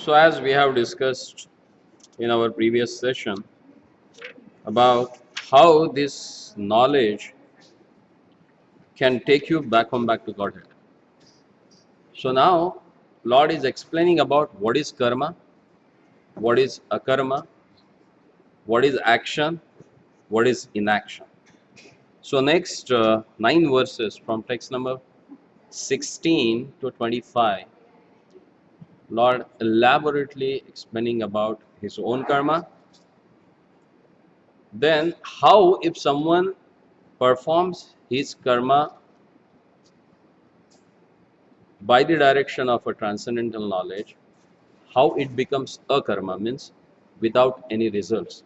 So as we have discussed in our previous session about how this knowledge can take you back to Godhead. So now Lord is explaining about what is karma, what is akarma, what is action, what is inaction. So next 9 verses from text number 16 to 25, Lord elaborately explaining about his own karma. Then how if someone performs his karma by the direction of a transcendental knowledge, how it becomes a karma, means without any results.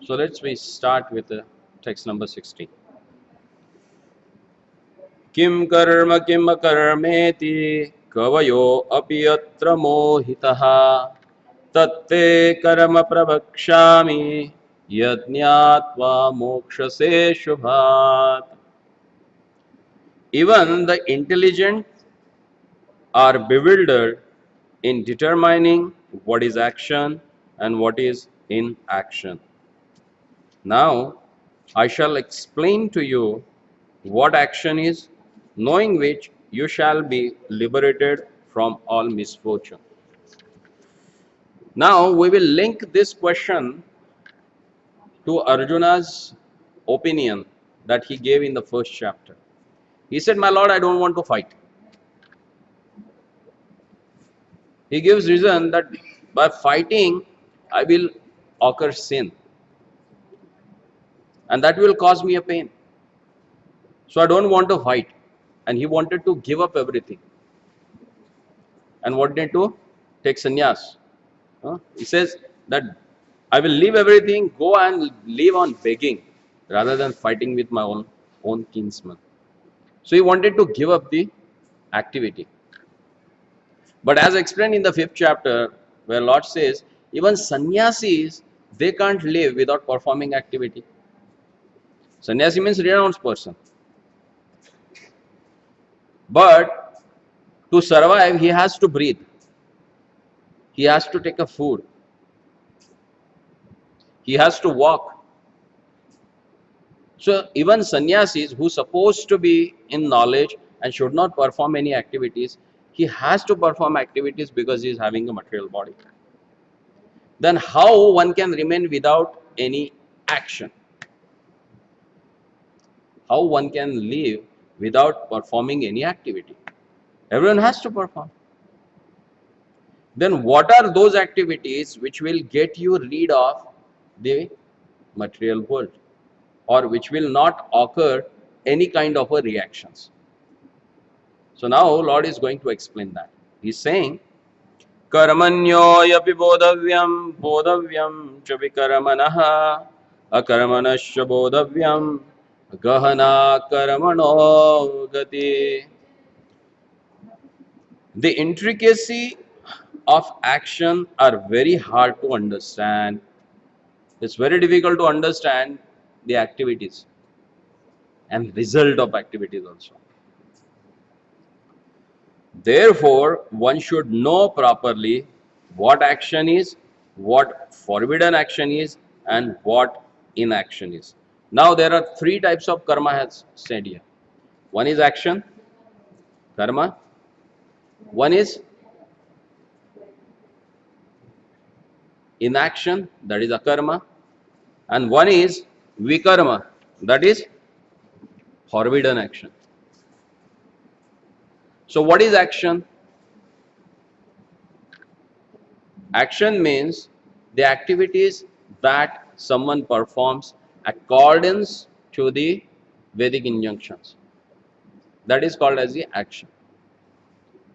So let's we start with the text number 16. Kim karma kim akarmeti kavayo api atra mohitaha tatte karma prabhakshami yajñātva mokshase shubhat. Even the intelligent are bewildered in determining what is action and what is inaction. Now, I shall explain to you what action is, knowing which you shall be liberated from all misfortune. Now, we will link this question to Arjuna's opinion that he gave in the first chapter. He said, "My Lord, I don't want to fight." He gives reason that by fighting, I will occur sin, and that will cause me a pain. So I don't want to fight. And he wanted to give up everything and wanted to take sannyas. He says that I will leave everything, go and live on begging rather than fighting with my own kinsman. So he wanted to give up the activity. But as explained in the 5th chapter, where Lord says, even sannyasis, they can't live without performing activity. Sannyasi means renounced person. But to survive, he has to breathe. He has to take a food. He has to walk. So even sannyasis who supposed to be in knowledge and should not perform any activities, he has to perform activities because he is having a material body. Then how one can remain without any action? How one can live without performing any activity? Everyone has to perform. Then what are those activities which will get you rid of the material world, or which will not occur any kind of a reactions? So now Lord is going to explain that. He's saying, Karmanyoyapi bodhavyam bodhavyam cha vikarmanaha akarmanasya bodhavyam gahana karmano gati. The intricacy of action are very hard to understand. It's very difficult to understand the activities and result of activities also. Therefore, one should know properly what action is, what forbidden action is, and what inaction is. Now, there are 3 types of karma has said here. One is action, karma. One is inaction, that is akarma. And one is vikarma, that is forbidden action. So, what is action? Action means the activities that someone performs accordance to the Vedic injunctions. That is called as the action,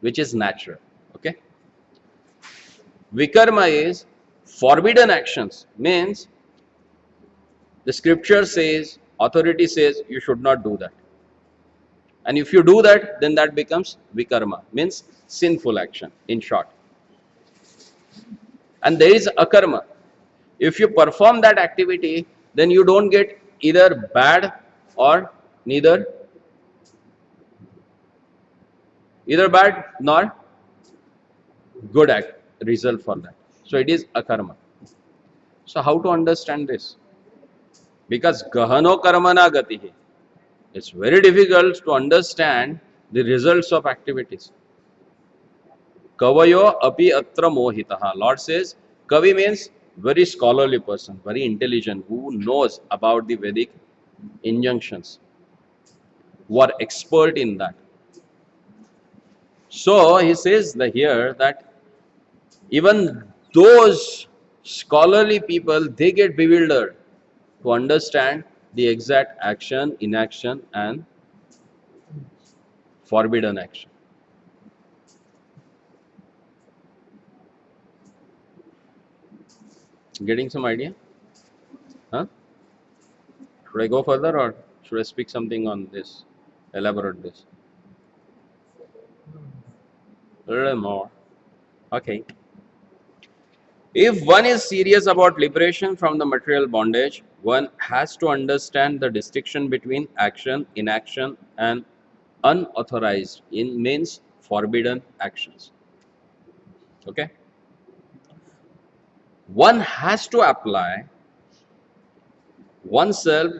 which is natural. Okay. Vikarma is forbidden actions, means the scripture says, authority says you should not do that. And if you do that, then that becomes vikarma, means sinful action, in short. And there is akarma. If you perform that activity, then you don't get either bad or either bad nor good result for that. So it is akarma. So how to understand this? Because gahano karmana gatihi. It's very difficult to understand the results of activities. Kavayo api atra mohitaha. Lord says, Kavi means very scholarly person, very intelligent, who knows about the Vedic injunctions, who are expert in that. So he says here that even those scholarly people, they get bewildered to understand the exact action, inaction, and forbidden action. Getting some idea? Huh? Should I go further or should I speak something on this? Elaborate this. A little more. Okay. If one is serious about liberation from the material bondage, one has to understand the distinction between action, inaction, and unauthorized in means forbidden actions. Okay? One has to apply oneself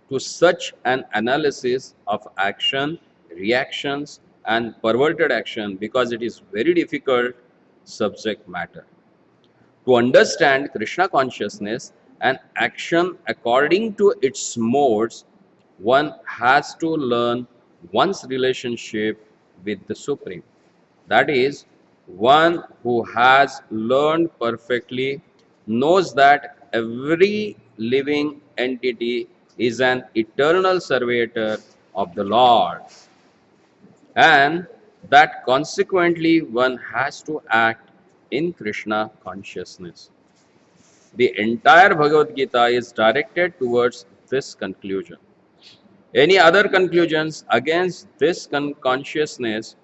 to such an analysis of action, reactions, and perverted action because it is very difficult subject matter. To understand Krishna consciousness and action according to its modes, one has to learn one's relationship with the Supreme. That is, one who has learned perfectly knows that every living entity is an eternal servitor of the Lord, and that consequently one has to act in Krishna consciousness. The entire Bhagavad Gita is directed towards this conclusion. Any other conclusions against this consciousness,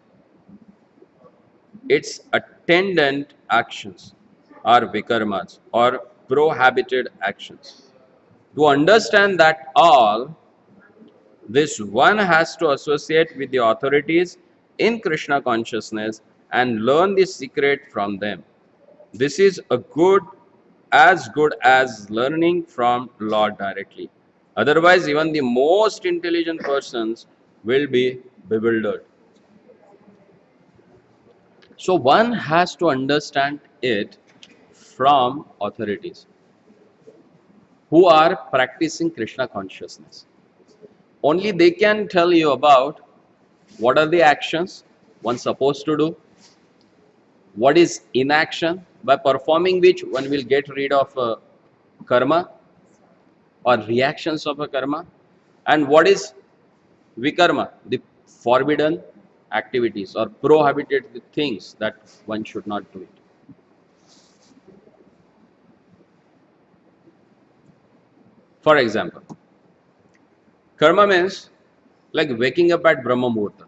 its attendant actions, are vikarmas or prohibited actions. To understand that all this, one has to associate with the authorities in Krishna consciousness and learn the secret from them. This is as good as learning from Lord directly. Otherwise, even the most intelligent persons will be bewildered. So one has to understand it from authorities who are practicing Krishna consciousness. Only they can tell you about what are the actions one supposed to do, what is inaction, by performing which one will get rid of karma or reactions of a karma, and what is vikarma, the forbidden activities or prohibited things that one should not do it. For example, karma means like waking up at Brahma Muhurta,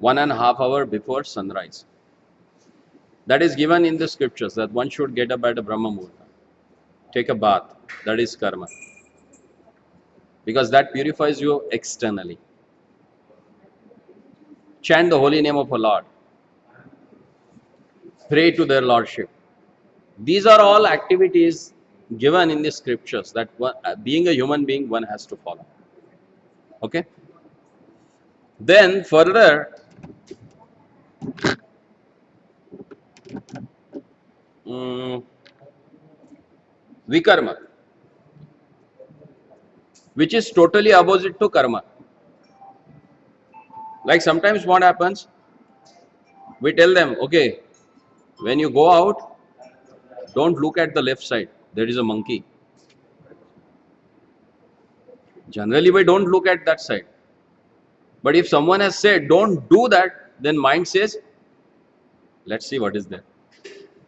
1.5 hours before sunrise. That is given in the scriptures that one should get up at a Brahma Muhurta, take a bath. That is karma, because that purifies you externally. Chant the holy name of a Lord, pray to their Lordship. These are all activities given in the scriptures that being a human being one has to follow. Okay. Then further, vikarma, which is totally opposite to karma. Like sometimes what happens, we tell them, okay, when you go out, don't look at the left side, there is a monkey. Generally we don't look at that side, but if someone has said don't do that, then mind says, let's see what is there,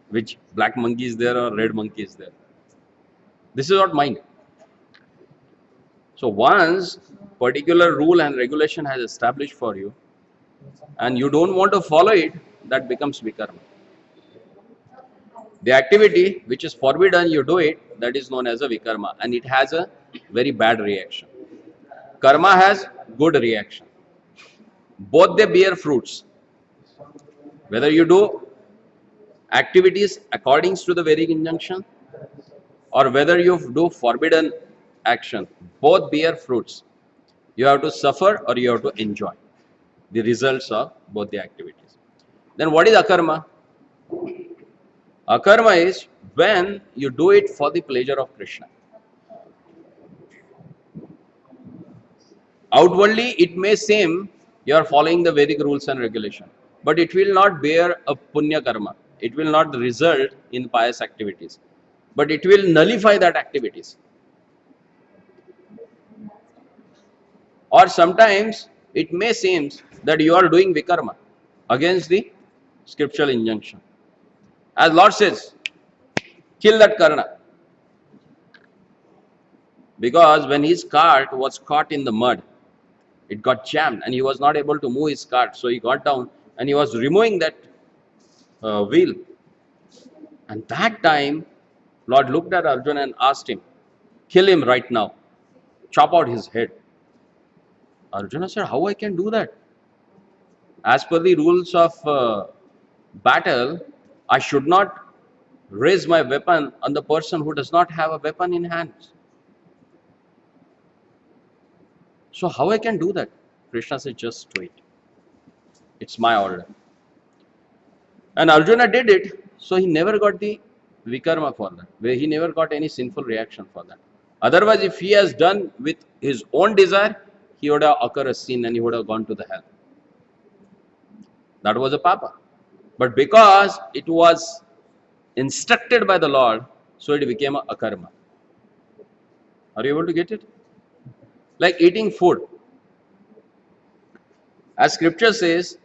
which black monkey is there or red monkey is there. This is what mind. So once particular rule and regulation has established for you and you don't want to follow it, that becomes vikarma. The activity which is forbidden, you do it, that is known as a vikarma, and it has a very bad reaction. Karma has good reaction. Both they bear fruits. Whether you do activities according to the Vedic injunction or whether you do forbidden action, both bear fruits. You have to suffer or you have to enjoy the results of both the activities. Then what is akarma? Akarma is when you do it for the pleasure of Krishna. Outwardly, it may seem you are following the Vedic rules and regulation, but it will not bear a punya karma. It will not result in pious activities, but it will nullify that activities. Or sometimes it may seem that you are doing vikarma against the scriptural injunction. As Lord says, kill that Karna. Because when his cart was caught in the mud, it got jammed and he was not able to move his cart. So he got down and he was removing that wheel. And that time, Lord looked at Arjuna and asked him, kill him right now. Chop out his head. Arjuna said, how I can do that? As per the rules of battle, I should not raise my weapon on the person who does not have a weapon in hands. So how I can do that? Krishna said, just do it. It's my order. And Arjuna did it, so he never got the vikarma for that. He never got any sinful reaction for that. Otherwise, if he has done with his own desire, he would have occurred a sin and he would have gone to the hell. That was a papa. But because it was instructed by the Lord, so it became a karma. Are you able to get it? Like eating food. As scripture says,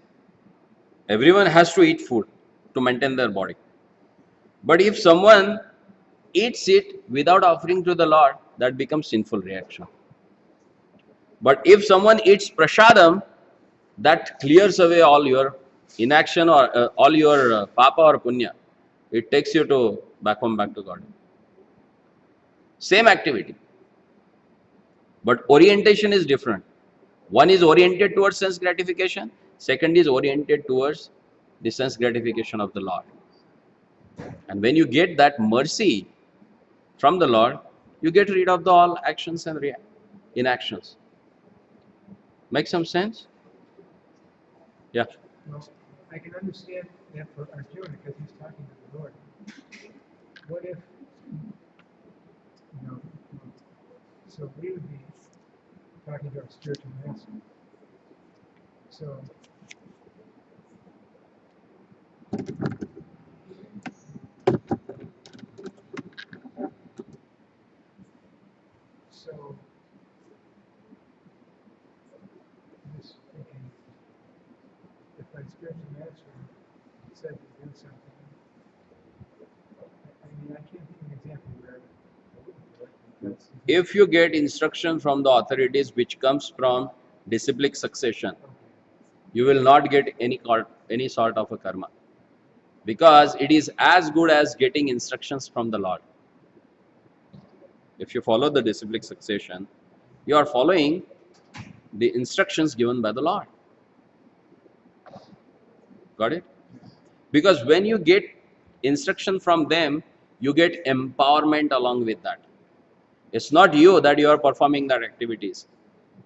everyone has to eat food to maintain their body. But if someone eats it without offering to the Lord, that becomes sinful reaction. But if someone eats prasadam, that clears away all your inaction or all your papa or punya. It takes you to back home, back to God. Same activity, but orientation is different. One is oriented towards sense gratification, second is oriented towards the sense gratification of the Lord. And when you get that mercy from the Lord, you get rid of the all actions and inactions. Make some sense? Yeah. Well, I can understand that for Arjuna because he's talking to the Lord. What if, so we would be talking to our spiritual master. So, I'm just thinking, if my spiritual master said to do something, I can't think of an example where I wouldn't do it. If you get instruction from the authorities which comes from disciplic succession, you will not get any sort of a karma, because it is as good as getting instructions from the Lord. If you follow the disciplic succession, you are following the instructions given by the Lord. Got it? Because when you get instruction from them, you get empowerment along with that. It's not you that you are performing that activities,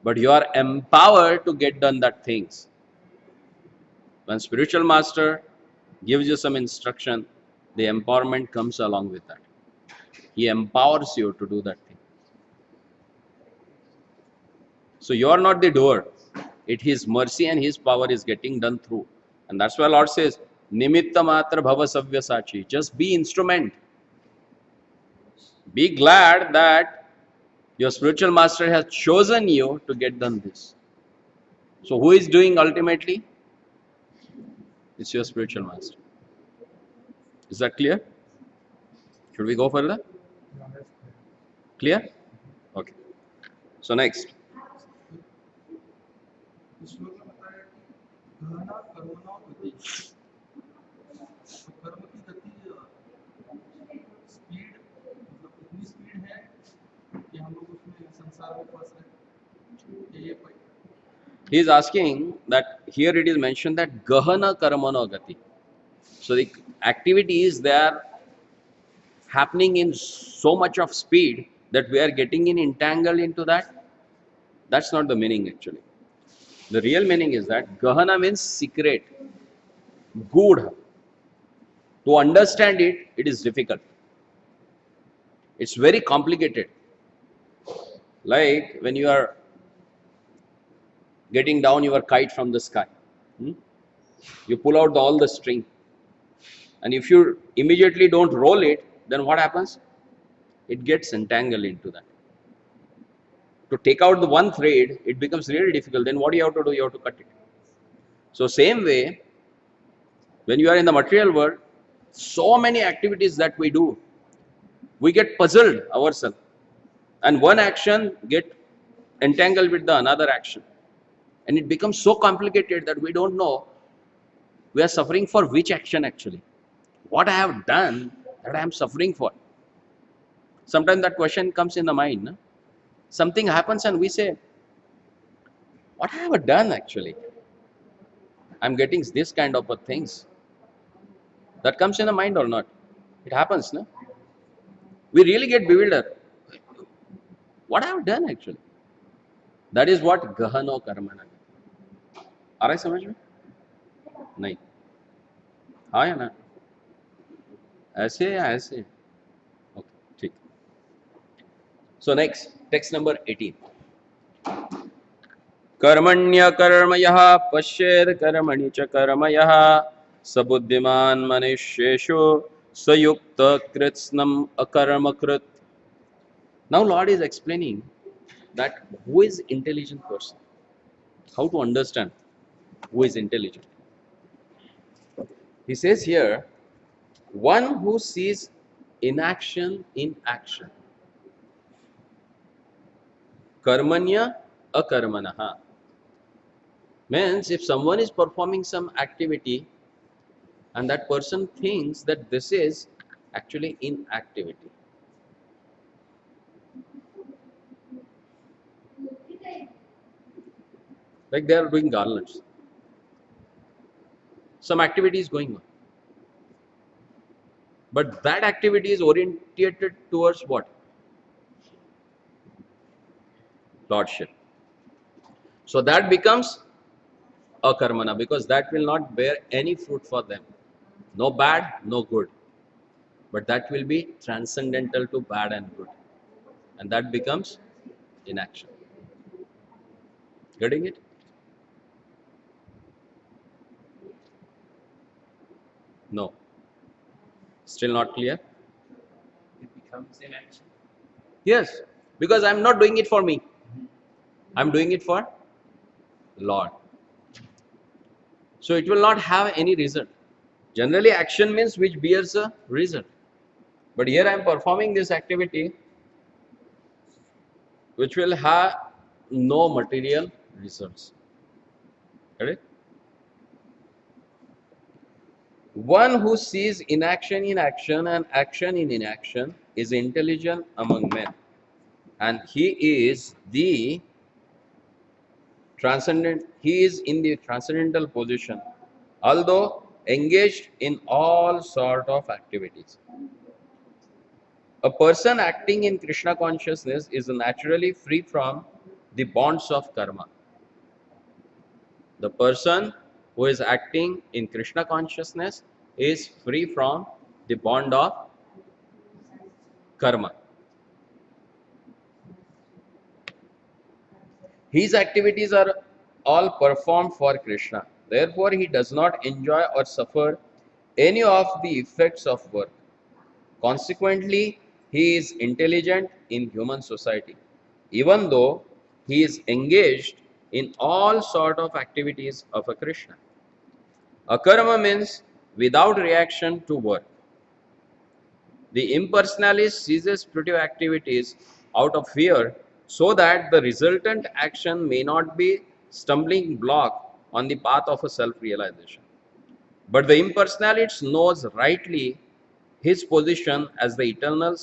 but you are empowered to get done that things. When spiritual master gives you some instruction, the empowerment comes along with that. He empowers you to do that thing. So you are not the doer. It His mercy and His power is getting done through. And that's why Lord says, Nimitta matra bhava savyasachi. Just be instrument. Be glad that your spiritual master has chosen you to get done this. So who is doing ultimately? It's your spiritual master. Is that clear? Should we go further? No, that's Clear? Okay. So next. ईश्वर ने बताया कि गहना करुणा गति तो कर्म की गति speed मतलब इतनी स्पीड है कि हम लोग उसमें संसार में फंस रहे ये He is asking that here it is mentioned that Gahana Karmana Gati. So the activities, they are happening in so much of speed that we are getting entangled into that. That's not the meaning actually. The real meaning is that Gahana means secret, good. To understand it, it is difficult. It's very complicated. Like when you are getting down your kite from the sky, hmm? You pull out all the string, and if you immediately don't roll it, then what happens? It gets entangled into that. To take out the one thread, it becomes really difficult. Then what do you have to do? You have to cut it. So same way, when you are in the material world, so many activities that we do, we get puzzled ourselves, and one action get entangled with the another action, and it becomes so complicated that we don't know we are suffering for which action actually. What I have done that I am suffering for. Sometimes that question comes in the mind. No? Something happens and we say, what have I done actually? I'm getting this kind of things. That comes in the mind or not? It happens, no? We really get bewildered. What have I done actually? That is what Gahano Karmana. आ रहा है समझ में? नहीं. हाँ या ना? ऐसे या ऐसे? Okay, ठीक. So next, text number 18. कर्मण्य कर्म यः पश्येद कर्मणि च कर्म यः स बुद्धिमान् मनुष्येषु सयुक्त कृत्स्नम् अकर्मकृत्. Now Lord is explaining that who is intelligent person, how to understand who is intelligent. He says here, one who sees inaction in action. Karmanya akarmanaha. Means if someone is performing some activity and that person thinks that this is actually inactivity. Like they are doing garlands. Some activity is going on. But that activity is oriented towards what? Lordship. So that becomes akarmana, because that will not bear any fruit for them. No bad, no good. But that will be transcendental to bad and good. And that becomes inaction. Getting it? No. Still not clear? It becomes inaction. Yes. Because I'm not doing it for me. I'm doing it for Lord. So it will not have any result. Generally action means which bears a result. But here I am performing this activity which will have no material results. Correct? One who sees inaction in action and action in inaction is intelligent among men. And he is the transcendent, he is in the transcendental position, although engaged in all sort of activities. A person acting in Krishna consciousness is naturally free from the bonds of karma. The person who is acting in Krishna consciousness is free from the bond of karma. His activities are all performed for Krishna. Therefore, he does not enjoy or suffer any of the effects of work. Consequently, he is intelligent in human society, even though he is engaged in all sort of activities of a Krishna. Akarma means without reaction to work. The impersonalist ceases spiritual activities out of fear so that the resultant action may not be stumbling block on the path of a self-realization. But the impersonalist knows rightly his position as the eternal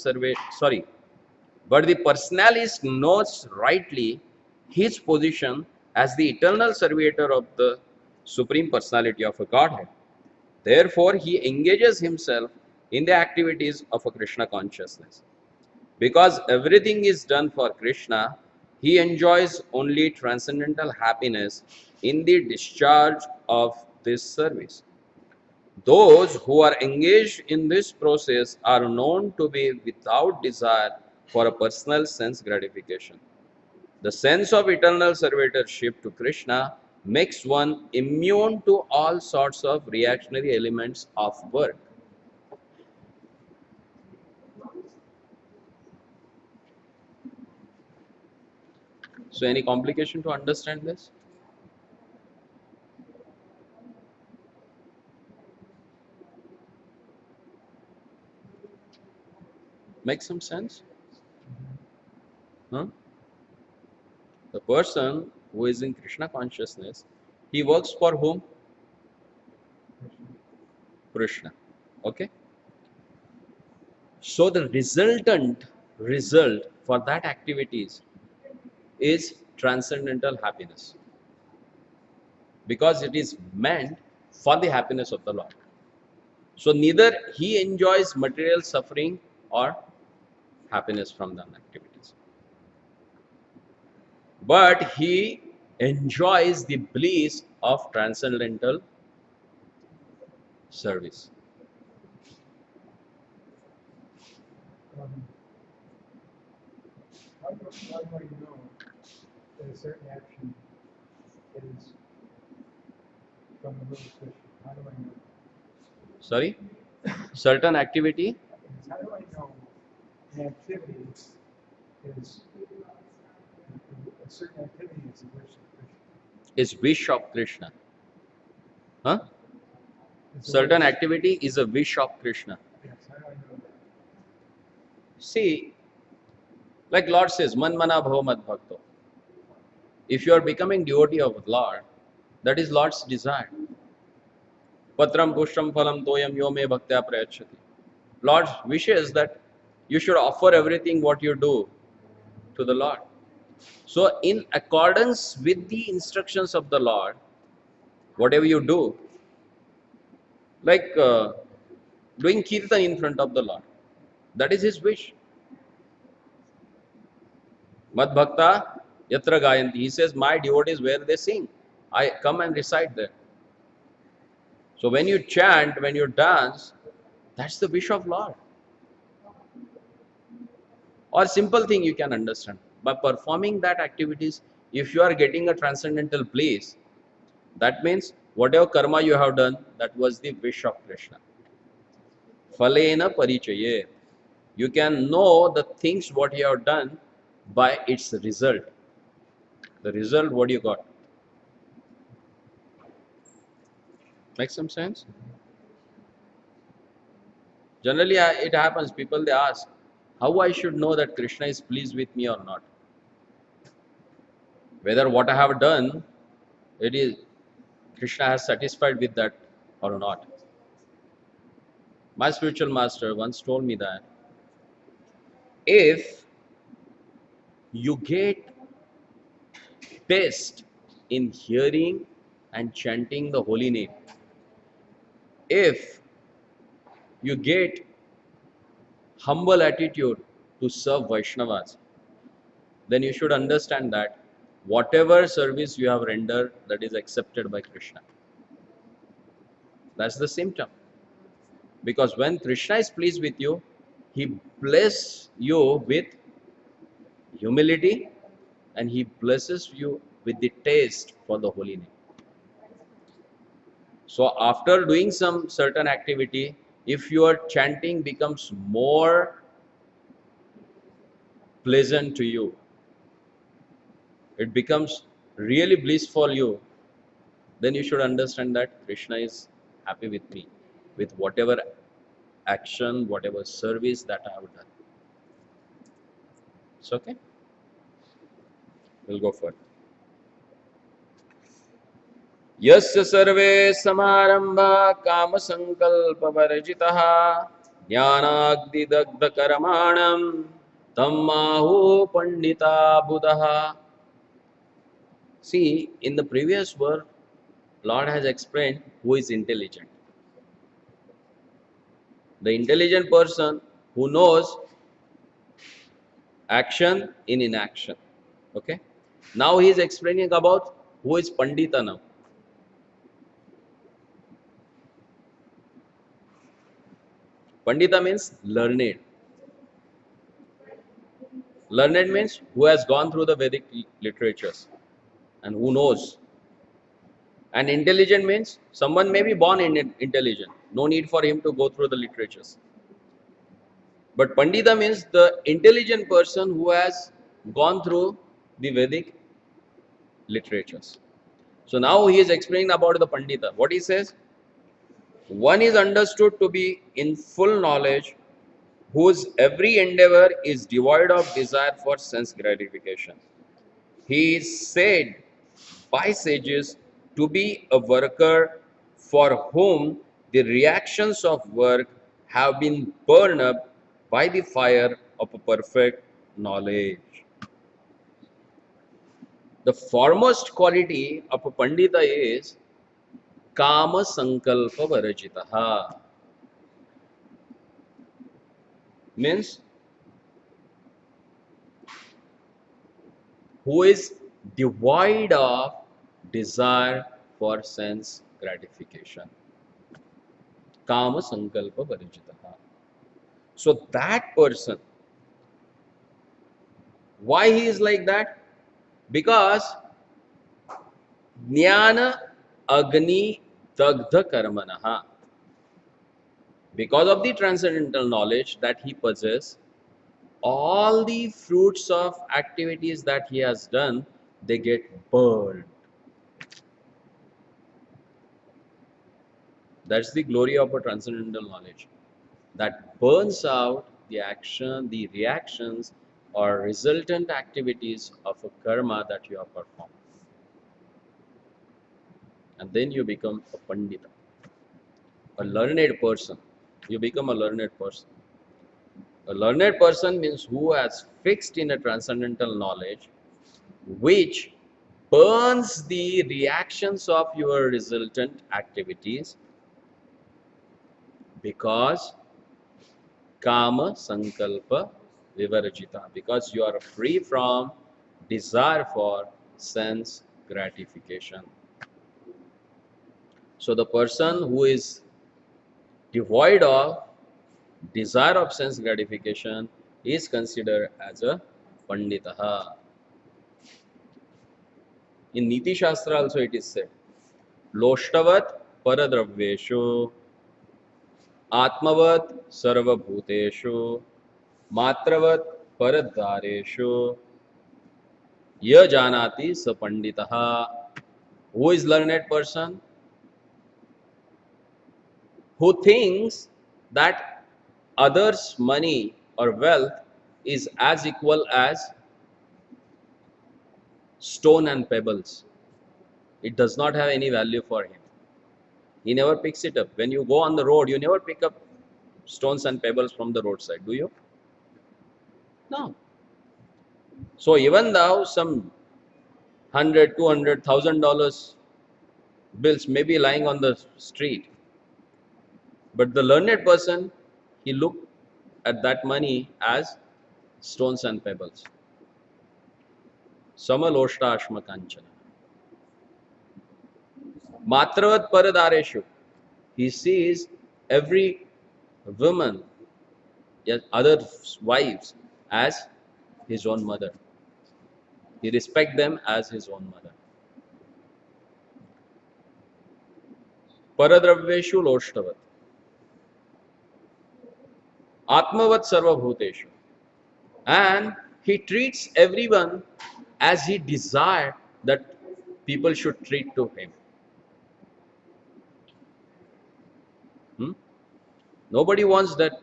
but the personalist knows rightly his position as the eternal servitor of the Supreme Personality of a Godhead. Therefore, he engages himself in the activities of a Krishna consciousness. Because everything is done for Krishna, he enjoys only transcendental happiness in the discharge of this service. Those who are engaged in this process are known to be without desire for a personal sense gratification. The sense of eternal servitorship to Krishna makes one immune to all sorts of reactionary elements of work. So, any complication to understand this? Make some sense? Huh? The person who is in Krishna consciousness, he works for whom? Krishna. Okay? So the resultant result for that activities is transcendental happiness, because it is meant for the happiness of the Lord. So neither he enjoys material suffering or happiness from the activities, but he enjoys the bliss of transcendental service. Um, how do I know that a certain action is from the will of Krishna? How do I know? Sorry? Certain activity Because how do I know an activity is a certain activity is a wish of Krishna? is wish of Krishna. Huh? It's a Certain wish. activity is a wish of Krishna. Yes, how do I know that? See, like Lord says, Man mana bhava mad bhakto. If you are becoming devotee of Lord, that is Lord's desire. Patram pushram phalam toyam yo me bhaktya prayachati. Lord wishes that you should offer everything what you do to the Lord. So, in accordance with the instructions of the Lord, whatever you do, like doing kirtan in front of the Lord, that is His wish. Mad bhakta yatra gayanti. He says, my devotees where they sing, I come and recite there. So when you chant, when you dance, that's the wish of Lord. Or simple thing you can understand. By performing that activities, if you are getting a transcendental bliss, that means whatever karma you have done, that was the wish of Krishna. Phalena parichaye. You can know the things what you have done by its result. The result what you got. Make some sense? Generally, it happens, people they ask, how I should know that Krishna is pleased with me or not? Whether what I have done, it is Krishna has satisfied with that or not. My spiritual master once told me that if you get taste in hearing and chanting the holy name, if you get humble attitude to serve Vaishnavas, then you should understand that whatever service you have rendered, that is accepted by Krishna. That's the symptom. Because when Krishna is pleased with you, he blesses you with humility and he blesses you with the taste for the holy name. So after doing some certain activity, if your chanting becomes more pleasant to you, it becomes really blissful for you, then you should understand that Krishna is happy with me, with whatever action, whatever service that I have done. It's okay? We'll go further. यस्य सर्वे समारंभा काम संकल्प वर्जितः ज्ञानाग्निदग्ध कर्माणं तम्माहु Pandita बुधः. See, in the previous verse, Lord has explained who is intelligent. The intelligent person who knows action in inaction. Okay. Now he is explaining about who is Pandita now. Pandita means learned. Learned means who has gone through the Vedic literatures and who knows. And intelligent means someone may be born intelligent. No need for him to go through the literatures. But Pandita means the intelligent person who has gone through the Vedic literatures. So now he is explaining about the Pandita. What he says? One is understood to be in full knowledge, whose every endeavor is devoid of desire for sense gratification. He is said by sages to be a worker for whom the reactions of work have been burned up by the fire of a perfect knowledge. The foremost quality of a Pandita is Kama Sankalpa Varajitaha. Means who is devoid of desire for sense gratification. Kama Sankalpa Varajitaha. So that person, why he is like that? Because Jnana Agni Dagdha Karmanaha. Because of the transcendental knowledge that he possesses, all the fruits of activities that he has done, they get burned. That's the glory of a transcendental knowledge. That burns out the action, the reactions or resultant activities of a karma that you have performed. And then you become a Pandita, a learned person. You become a learned person. A learned person means who has fixed in a transcendental knowledge which burns the reactions of your resultant activities because Kama Sankalpa Vivarajita, because you are free from desire for sense gratification. So the person who is devoid of desire of sense gratification is considered as a Panditaha. In Niti Shastra also it is said, Loshtavat Paradraveshu Atmavat Sarvabhuteshu Matravat Paradhareshu Ya Janati Sa Panditaha. Who is learned person? Who thinks that others' money or wealth is as equal as stone and pebbles. It does not have any value for him. He never picks it up. When you go on the road, you never pick up stones and pebbles from the roadside, do you? No. So even though some $100, $200, $1,000 bills may be lying on the street, but the learned person, he looked at that money as stones and pebbles. Samaloshta Ashma Kanchana. Matravat Paradareshu. He sees every woman, yes, other wives, as his own mother. He respects them as his own mother. Paradraveshu Loshtavat. Atmavat Sarva Bhuteshu. And he treats everyone as he desired that people should treat to him. Nobody wants that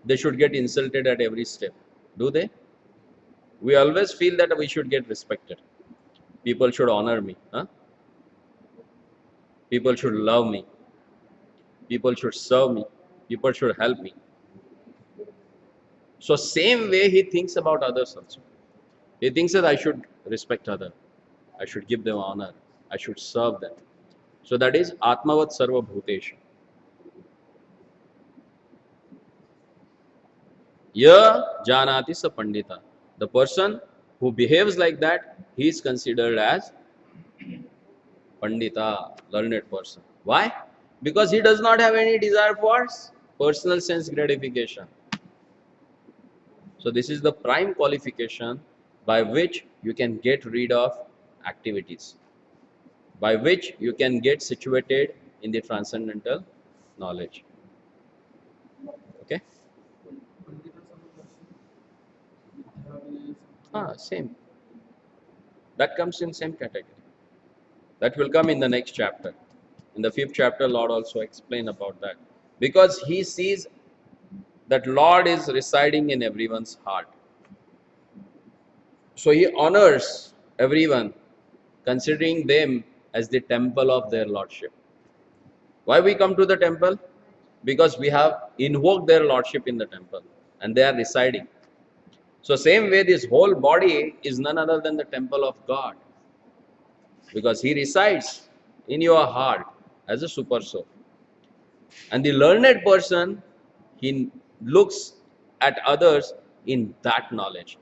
they should get insulted at every step, do they? We always feel that we should get respected. People should honor me. Huh? People should love me. People should serve me. People should help me. So same way he thinks about others also. He thinks that I should respect others. I should give them honor. I should serve them. So that is Atmavat Sarva Bhuteshu. Ya janati sa pandita. The person who behaves like that, he is considered as pandita, learned person. Why? Because he does not have any desire for personal sense gratification. So this is the prime qualification by which you can get rid of activities, by which you can get situated in the transcendental knowledge. Okay? पंडित समदर्शी विद्यालय Same. That comes in same category. That will come in the next chapter. In the 5th chapter, Lord also explain about that. Because he sees that Lord is residing in everyone's heart. So he honors everyone, considering them as the temple of their Lordship. Why we come to the temple? Because we have invoked their Lordship in the temple and they are residing. So same way this whole body is none other than the temple of God. Because he resides in your heart as a super soul. And the learned person, he looks at others in that knowledge.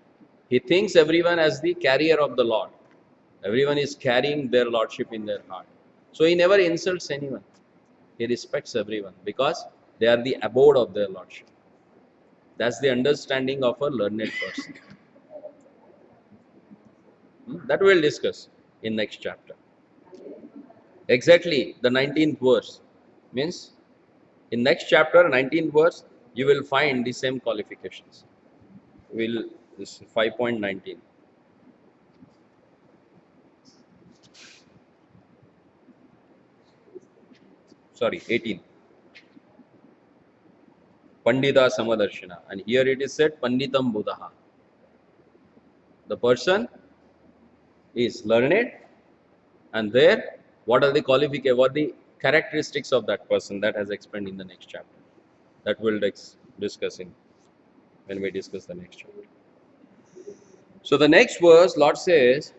He thinks everyone as the carrier of the Lord. Everyone is carrying their Lordship in their heart. So he never insults anyone. He respects everyone because they are the abode of their Lordship. That's the understanding of a learned person. That we'll discuss in next chapter. Exactly the 19th verse means in next chapter 19th verse you will find the same qualifications. This 5.19. Sorry, 18. Pandita Samadarshina. And here it is said Panditam Buddha. The person is learned, and there what are the qualifications, what are the characteristics of that person, that has explained in the next chapter. That we'll discuss in when we discuss the next chapter. So the next verse, Lord says,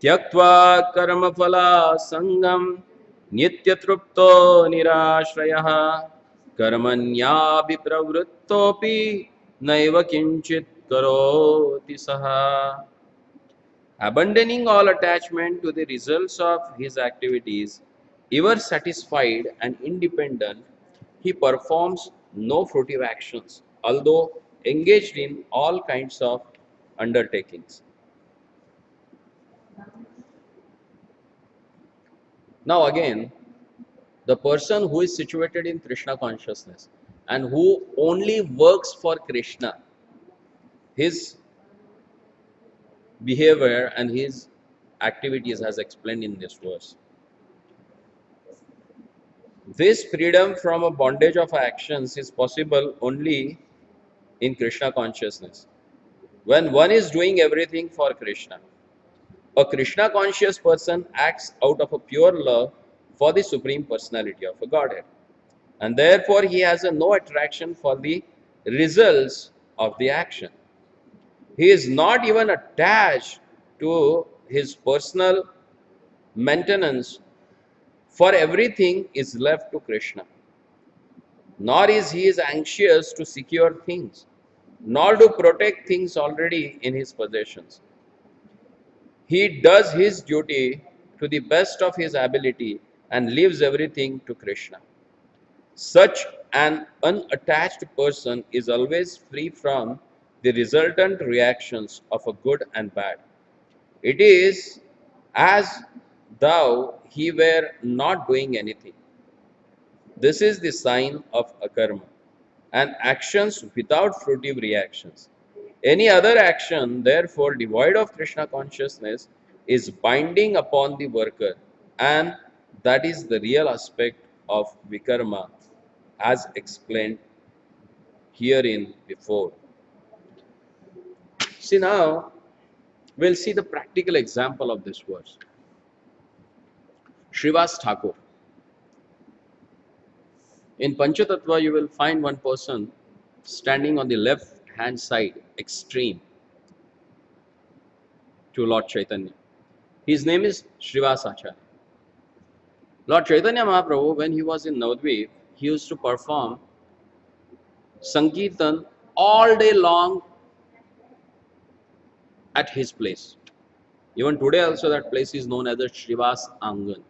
Tyaktva karma phala sangam nityatrupto nirashrayah karmanya pravrittopi naiva kinchit karoti saha. Abandoning all attachment to the results of his activities, ever satisfied and independent, he performs no fruitive actions, although engaged in all kinds of undertakings. Now again, the person who is situated in Krishna consciousness and who only works for Krishna, his behavior and his activities as explained in this verse. This freedom from a bondage of actions is possible only in Krishna consciousness. When one is doing everything for Krishna, a Krishna conscious person acts out of a pure love for the Supreme Personality of a Godhead. And therefore, he has no attraction for the results of the action. He is not even attached to his personal maintenance, for everything is left to Krishna. Nor is he anxious to secure things, nor to protect things already in his possessions. He does his duty to the best of his ability and leaves everything to Krishna. Such an unattached person is always free from the resultant reactions of a good and bad. It is as though he were not doing anything. This is the sign of akarma and actions without fruitive reactions. Any other action, therefore, devoid of Krishna consciousness, is binding upon the worker, and that is the real aspect of vikarma as explained herein before. See, now we'll see the practical example of this verse. Srivas Thakur. In Panchatattva, you will find one person standing on the left hand side, extreme to Lord Chaitanya. His name is Srivasacharya. Lord Chaitanya Mahaprabhu, when he was in Navadvip, he used to perform Sankirtan all day long at his place. Even today also that place is known as the Srivas Angan,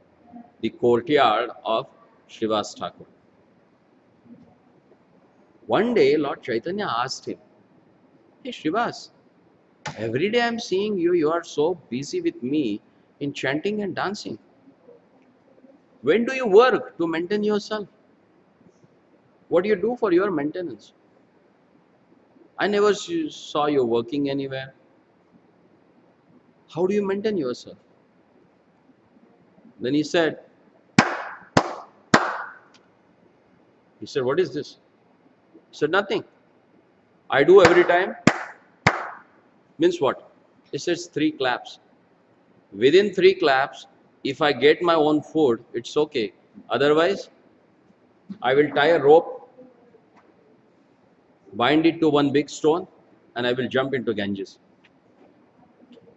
the courtyard of Srivas Thakur. One day Lord Chaitanya asked him, "Hey Srivas, every day I'm seeing you, you are so busy with me in chanting and dancing. When do you work to maintain yourself? What do you do for your maintenance? I never saw you working anywhere. How do you maintain yourself?" Then he said, "What is this?" He said, "Nothing. I do every time." Means what? He says 3 claps. Within 3 claps, if I get my own food, it's okay. Otherwise, I will tie a rope, bind it to one big stone, and I will jump into Ganges.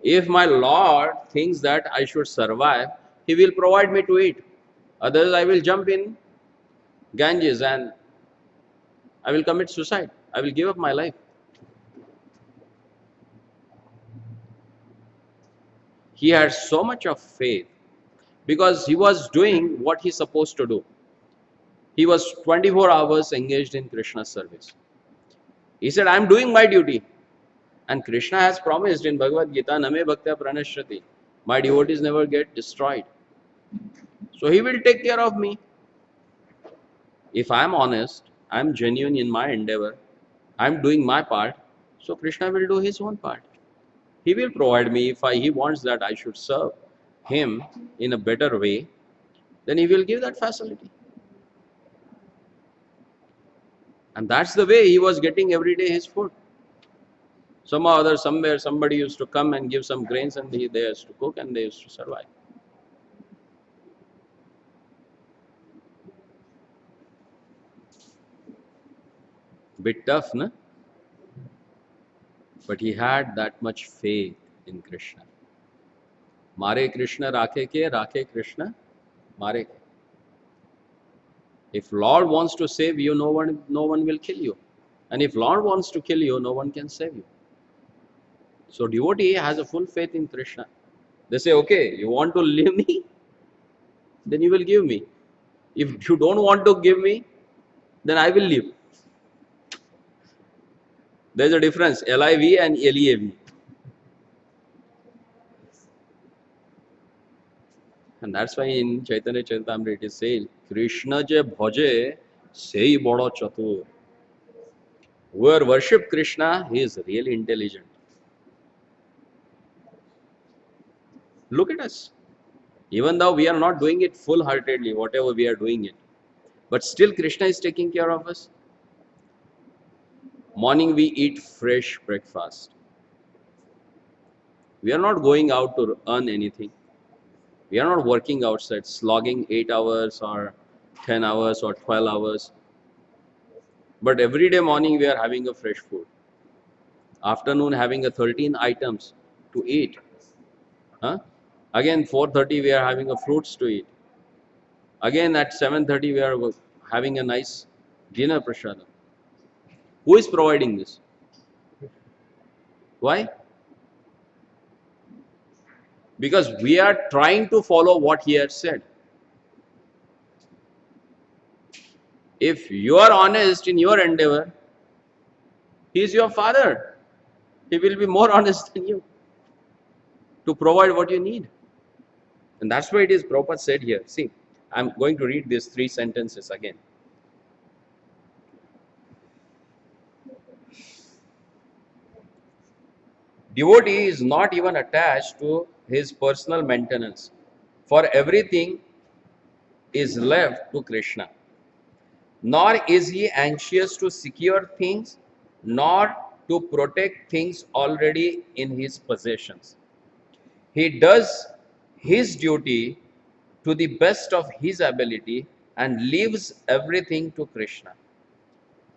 If my Lord thinks that I should survive, He will provide me to eat. Otherwise, I will jump in Ganges and I will commit suicide. I will give up my life. He had so much of faith because he was doing what he's supposed to do. He was 24 hours engaged in Krishna's service. He said, "I'm doing my duty." And Krishna has promised in Bhagavad Gita, "Name bhaktya pranashrati." My devotees never get destroyed. So he will take care of me. If I'm honest, I'm genuine in my endeavor, I'm doing my part, so Krishna will do his own part. He will provide me if he wants that I should serve him in a better way, then he will give that facility. And that's the way he was getting every day his food. Somehow or other, somewhere, somebody used to come and give some grains and they used to cook and they used to survive. Bit tough, no? But he had that much faith in Krishna. Mare Krishna rakhe Krishna mare ke. If Lord wants to save you, no one will kill you. And if Lord wants to kill you, no one can save you. So devotee has a full faith in Krishna. They say, "Okay, you want to leave me? Then you will give me. If you don't want to give me, then I will leave." There's a difference, LIV and LEAV. And that's why in Chaitanya Charitamrita it is said, "Krishna je bhaje sei bado chatur." Whoever worship Krishna, he is really intelligent. Look at us. Even though we are not doing it full-heartedly, whatever we are doing it, but still Krishna is taking care of us. Morning we eat fresh breakfast. We are not going out to earn anything. We are not working outside, slogging 8 hours or 10 hours or 12 hours. But every day morning we are having a fresh food. Afternoon having a 13 items to eat. Huh? Again 4:30 we are having a fruits to eat. Again at 7:30 we are having a nice dinner prasadam. Who is providing this? Why? Because we are trying to follow what he has said. If you are honest in your endeavor, he is your father. He will be more honest than you to provide what you need. And that's why it is Prabhupada said here. See, I'm going to read these 3 sentences again. Devotee is not even attached to his personal maintenance, for everything is left to Krishna. Nor is he anxious to secure things, nor to protect things already in his possessions. He does his duty to the best of his ability and leaves everything to Krishna.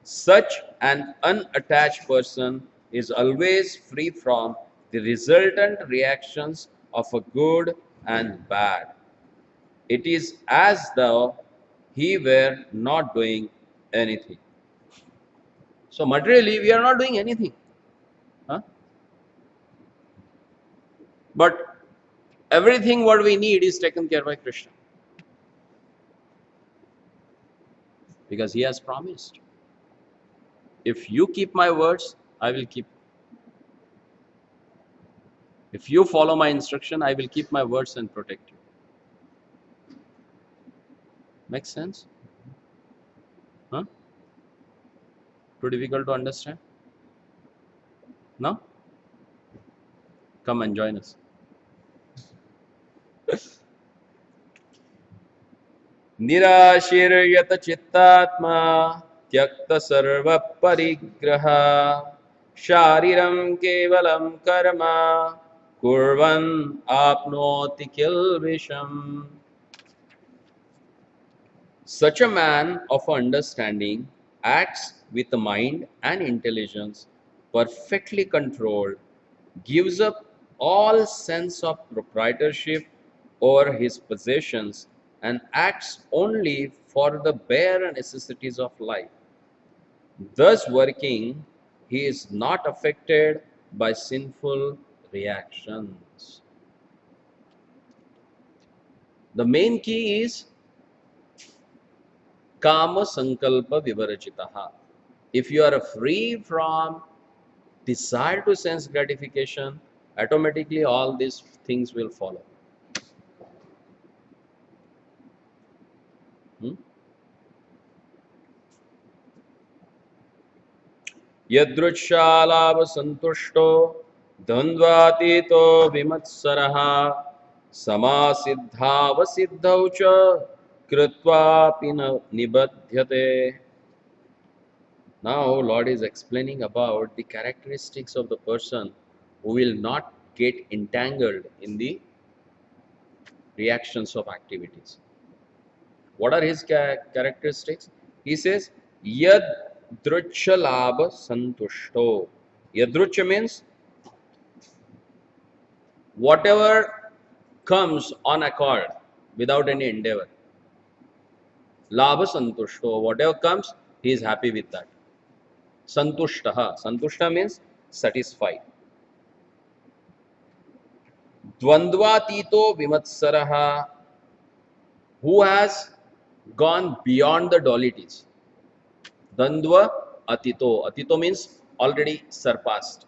Such an unattached person is always free from the resultant reactions of a good and bad. It is as though he were not doing anything. So materially, we are not doing anything. Huh? But everything what we need is taken care by Krishna. Because he has promised. If you keep my words, I will keep. If you follow my instruction, I will keep my words and protect you. Makes sense? Huh? Too difficult to understand? No? Come and join us. निराशीर्यत चित्तात्मा त्यक्त सर्व परिग्रह शारीरं केवलं कर्म कुर्वन् आपनोति किल्बिषम्. Such a man of understanding acts with the mind and intelligence perfectly controlled, gives up all sense of proprietorship over his possessions, and acts only for the bare necessities of life. Thus working, he is not affected by sinful reactions. The main key is Kama Sankalpa Vivarajitaha. If you are free from desire to sense gratification, automatically all these things will follow. यदृच्छालाभ संतुष्टो द्वंद्वातीतो विमत्सरः समासिद्धावसिद्धौ च कृत्वापि न निबध्यते. Now Lord is explaining about the characteristics of the person who will not get entangled in the reactions of activities. What are his characteristics? He says, Yad drucha labha santushto. Yadrucha means whatever comes on accord without any endeavor. Labha santushto. Whatever comes, he is happy with that. Santushtaha. Santushta means satisfied. Dvandvatito vimatsaraha. Who has gone beyond the dualities. Dandva atito. Atito means already surpassed.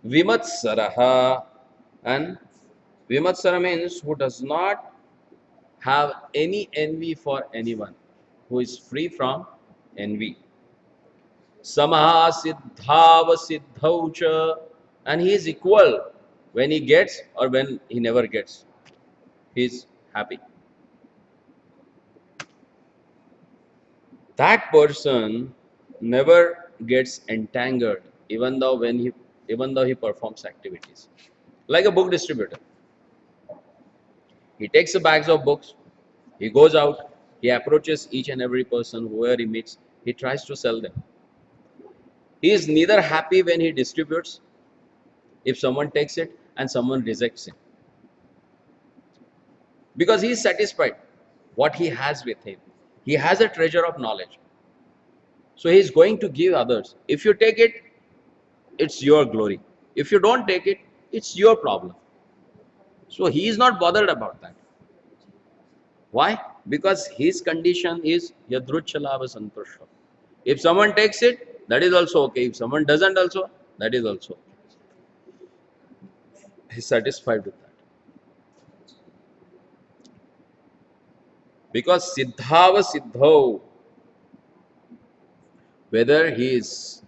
Vimatsaraha. And Vimatsara means who does not have any envy for anyone, who is free from envy. Samaha siddhava siddhaucha. And he is equal when he gets or when he never gets. He is happy. That person never gets entangled even though he performs activities. Like a book distributor. He takes the bags of books, he goes out, he approaches each and every person, whoever he meets, he tries to sell them. He is neither happy when he distributes, if someone takes it and someone rejects it. Because he is satisfied what he has with him. He has a treasure of knowledge. So he is going to give others. If you take it, it's your glory. If you don't take it, it's your problem. So he is not bothered about that. Why? Because his condition is yadruchalava santushta. If someone takes it, that is also okay. If someone doesn't also, that is also okay. He is satisfied with that. Because siddhava siddho, whether he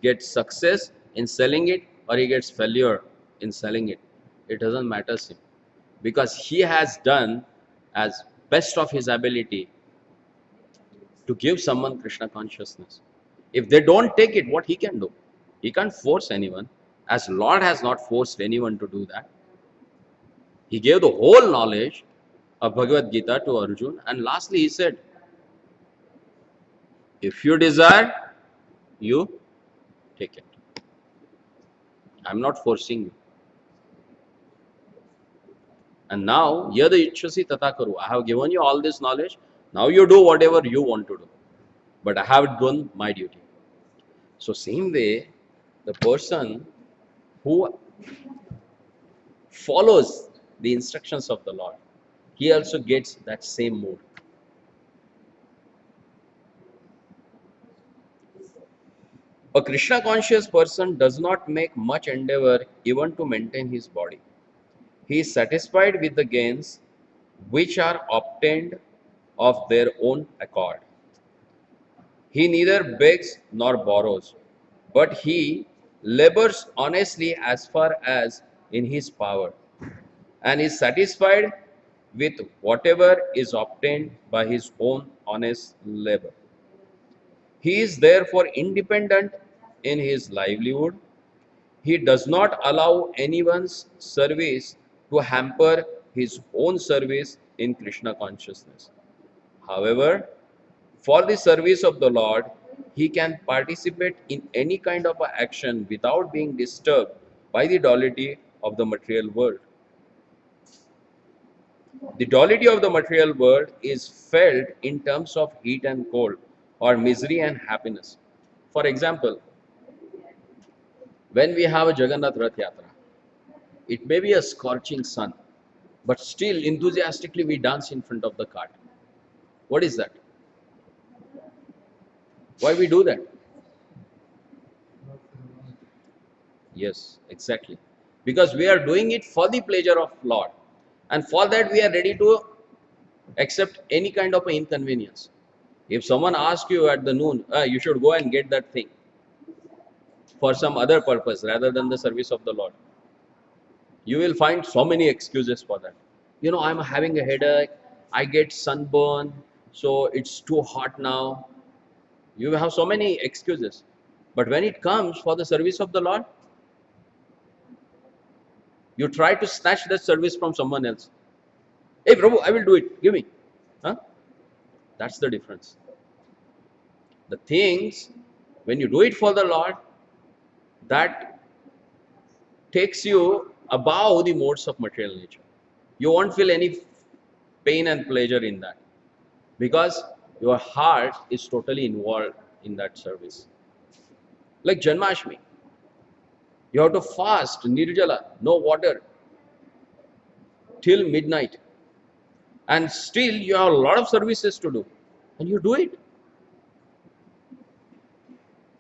gets success in selling it or he gets failure in selling it, it doesn't matter to him. Because he has done as best of his ability to give someone Krishna consciousness. If they don't take it, what he can do? He can't force anyone, as Lord has not forced anyone to do that. He gave the whole knowledge of Bhagavad Gita to Arjuna, and lastly he said, if you desire, you take it. I'm not forcing you. And now, yada ichchasi tata karu. I have given you all this knowledge. Now you do whatever you want to do. But I have done my duty. So same way, the person who follows the instructions of the Lord, he also gets that same mood. A Krishna conscious person does not make much endeavor even to maintain his body. He is satisfied with the gains which are obtained of their own accord. He neither begs nor borrows, but he labors honestly as far as in his power, and is satisfied with whatever is obtained by his own honest labor. He is therefore independent in his livelihood. He does not allow anyone's service to hamper his own service in Krishna consciousness. However, for the service of the Lord, he can participate in any kind of a action without being disturbed by the duality of the material world. The duality of the material world is felt in terms of heat and cold, or misery and happiness. For example, when we have a Jagannath Rath Yatra, it may be a scorching sun, but still enthusiastically we dance in front of the cart. What is that? Why we do that? Yes, exactly. Because we are doing it for the pleasure of Lord. And for that we are ready to accept any kind of inconvenience. If someone asks you at the noon, you should go and get that thing for some other purpose rather than the service of the Lord, you will find so many excuses for that. You know, I'm having a headache, I get sunburn, so it's too hot now. You have so many excuses. But when it comes for the service of the Lord, you try to snatch that service from someone else. Hey, Prabhu, I will do it. Give me. Huh? That's the difference. The things, when you do it for the Lord, that takes you above the modes of material nature. You won't feel any pain and pleasure in that because your heart is totally involved in that service. Like Janmashtami, you have to fast, nirjala, no water, till midnight, and still you have a lot of services to do, and you do it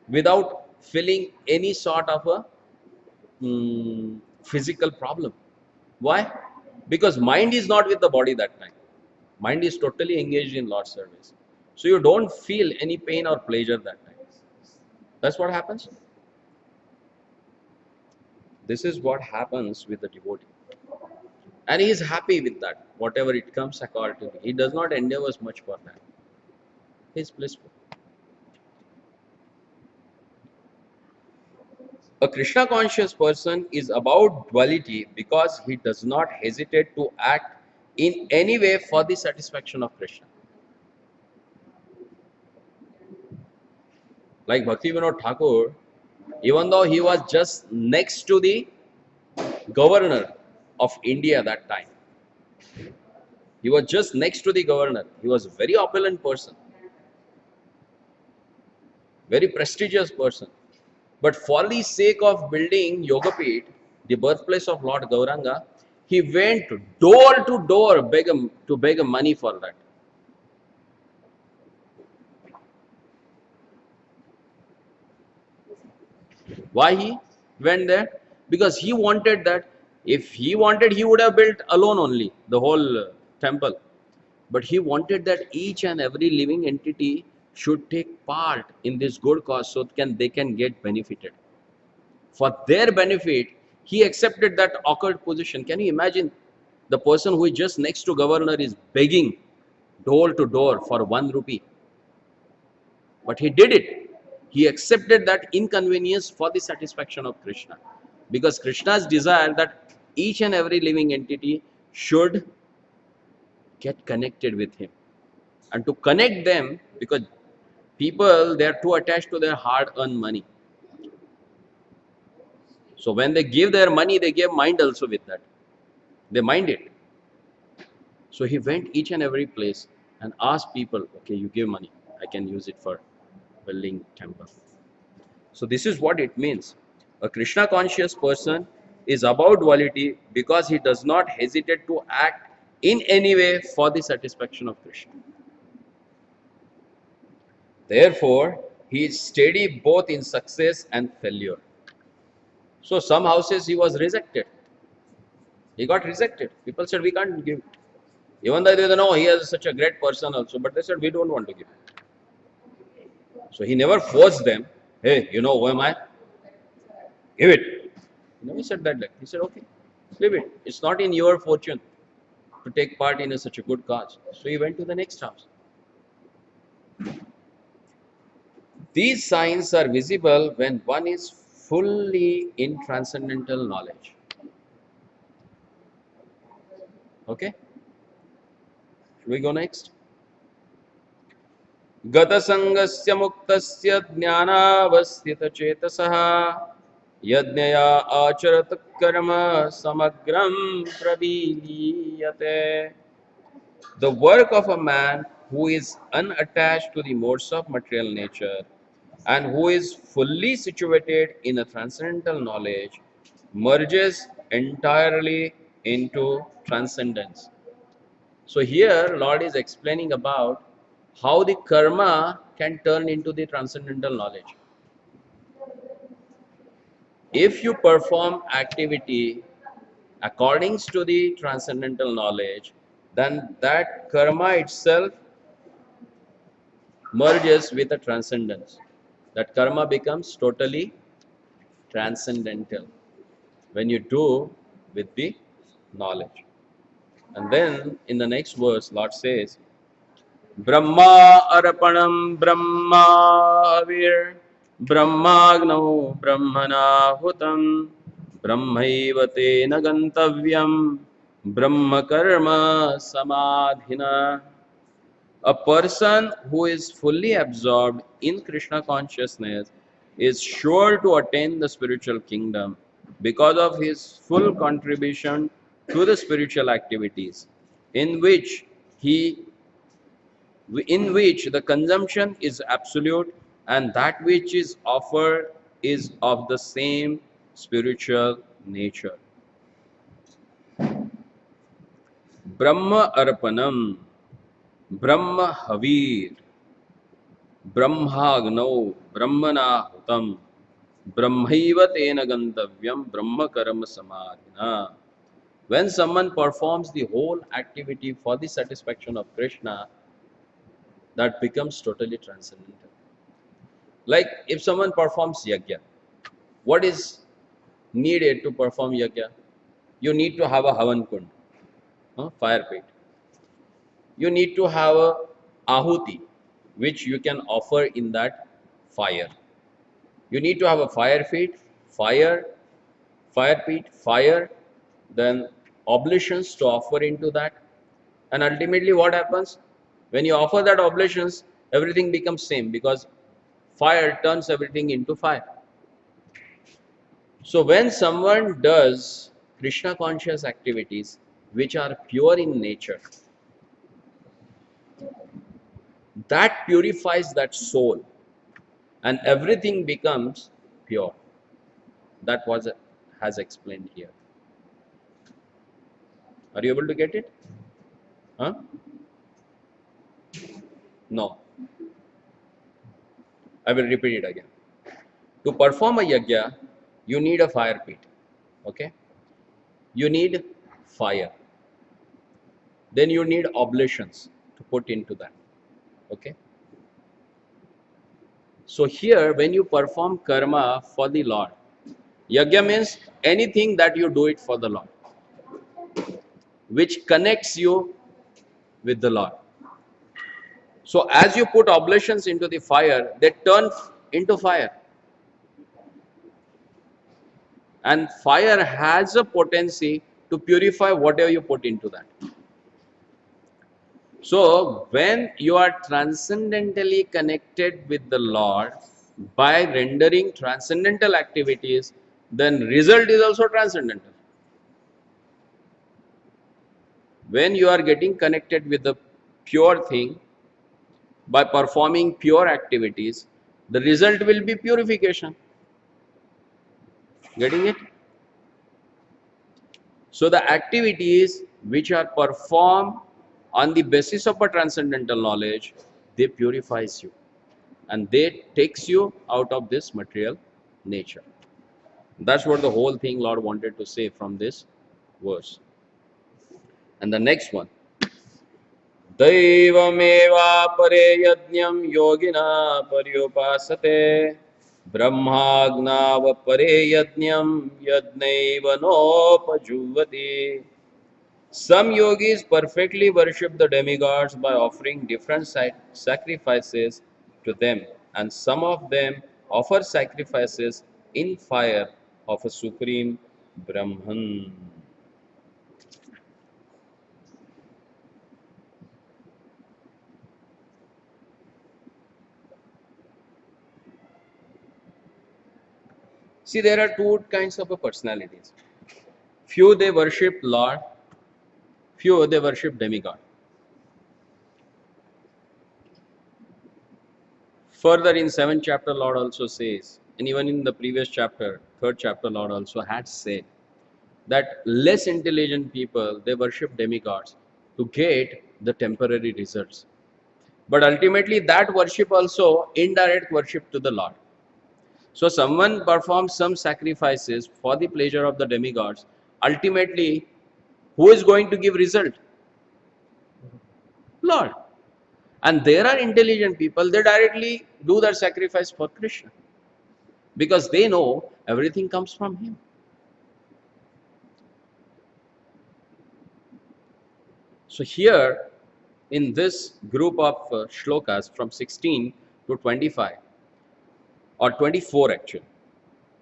without feeling any sort of a physical problem. Why? Because mind is not with the body that time. Mind is totally engaged in Lord's service. So you don't feel any pain or pleasure that time. That's what happens. This is what happens with the devotee. And he is happy with that. Whatever it comes accordingly. He does not endeavor much for that. He is blissful. A Krishna conscious person is about duality because he does not hesitate to act in any way for the satisfaction of Krishna. Like Bhakti Vinod Thakur, even though he was just next to the governor of India that time, he was just next to the governor. He was a very opulent person, very prestigious person. But for the sake of building Yogapit, the birthplace of Lord Gauranga, he went door to door to beg money for that. Why he went there? Because he wanted that. If he wanted, he would have built alone only the whole temple. But he wanted that each and every living entity should take part in this good cause so they can get benefited. For their benefit, he accepted that awkward position. Can you imagine the person who is just next to governor is begging door to door for 1 rupee? But he did it. He accepted that inconvenience for the satisfaction of Krishna. Because Krishna's desire that each and every living entity should get connected with him. And to connect them, because people, they are too attached to their hard-earned money. So when they give their money, they give mind also with that. They mind it. So he went each and every place and asked people, okay, you give money, I can use it for building temple. So this is what it means. A Krishna conscious person is about duality because he does not hesitate to act in any way for the satisfaction of Krishna. Therefore, he is steady both in success and failure. So some houses he was rejected. He got rejected. People said, we can't give. Even though they know he is such a great person also, but they said, we don't want to give. So he never forced them, hey, you know who am I? Give it. He never said that. He said, okay, leave it. It's not in your fortune to take part in such a good cause. So he went to the next house. These signs are visible when one is fully in transcendental knowledge. Okay? Should we go next? गतसंगस्य मुक्तस्य ज्ञानावस्थितचेतसः यज्ञया आचरत कर्म समग्रं प्रविलीयते. The work of a man who is unattached to the modes of material nature and who is fully situated in a transcendental knowledge merges entirely into transcendence. So here Lord is explaining about how the karma can turn into the transcendental knowledge. If you perform activity according to the transcendental knowledge, then that karma itself merges with the transcendence. That karma becomes totally transcendental when you do with the knowledge. And then in the next verse, Lord says, Brahma arpanam brahmavir brahmagno brahmanahutam brahmaiva tena gantavyam brahma karma samadhina. A person who is fully absorbed in Krishna consciousness is sure to attain the spiritual kingdom because of his full contribution to the spiritual activities in which the consumption is absolute and that which is offered is of the same spiritual nature. Brahma arpanam, Brahma havir, Brahmagno, Brahmanahutam, Brahmaiva tena gantavyam, Brahma karma samadhina. When someone performs the whole activity for the satisfaction of Krishna, that becomes totally transcendental. Like if someone performs yajna, what is needed to perform yajna? You need to have a havan kund, fire pit. You need to have a ahuti, which you can offer in that fire. You need to have a fire pit, fire, then oblations to offer into that. And ultimately what happens? When you offer that oblations, everything becomes same because fire turns everything into fire. So when someone does Krishna conscious activities which are pure in nature, that purifies that soul and everything becomes pure. That was has explained here. Are you able to get it? Huh? No. I will repeat it again. To perform a yajna, you need a fire pit. Okay? You need fire. Then you need oblations to put into that. Okay? So here, when you perform karma for the Lord, yajna means anything that you do it for the Lord, which connects you with the Lord. So as you put oblations into the fire, they turn into fire. And fire has a potency to purify whatever you put into that. So when you are transcendentally connected with the Lord by rendering transcendental activities, then result is also transcendental. When you are getting connected with the pure thing by performing pure activities, the result will be purification. Getting it? So the activities which are performed on the basis of a transcendental knowledge, they purifies you and they takes you out of this material nature. That's what the whole thing Lord wanted to say from this verse. And the next one, दैवमेवापरे यज्ञं योगिना पर्युपासते ब्रह्माज्ञावपरे यज्ञं यज्ञैव नोपजुह्वति. Some yogis perfectly worship the demigods by offering different sacrifices to them, and some of them offer sacrifices in fire of a supreme Brahman. See, there are two kinds of personalities. Few they worship Lord, few they worship demigod. Further in 7th chapter, Lord also says, and even in the previous chapter, 3rd chapter, Lord also had said that less intelligent people they worship demigods to get the temporary results. But ultimately, that worship also indirect worship to the Lord. So, someone performs some sacrifices for the pleasure of the demigods. Ultimately, who is going to give result? Lord. And there are intelligent people, they directly do their sacrifice for Krishna because they know everything comes from Him. So, here in this group of shlokas from 16 to 25 or 24 actually,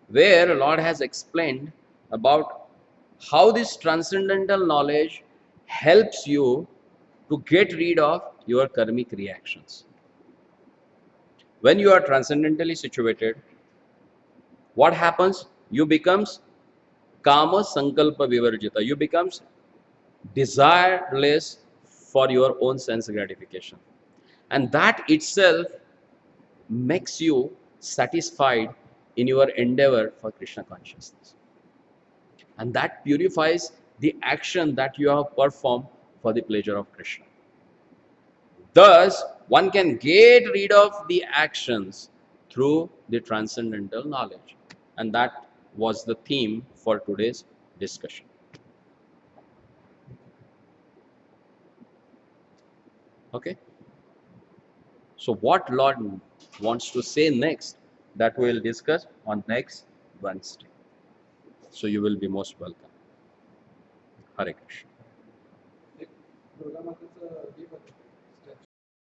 where Lord has explained about how this transcendental knowledge helps you to get rid of your karmic reactions. When you are transcendentally situated, what happens? You becomes kama sankalpa vivarjita. You becomes desireless for your own sense gratification. And that itself makes you satisfied in your endeavor for Krishna consciousness. And that purifies the action that you have performed for the pleasure of Krishna. Thus, one can get rid of the actions through the transcendental knowledge. And that was the theme for today's discussion. Okay? So what Lord wants to say next, that we will discuss on next Wednesday. So you will be most welcome. Hare Krishna. एक दुर्गा मातेचं हे बघ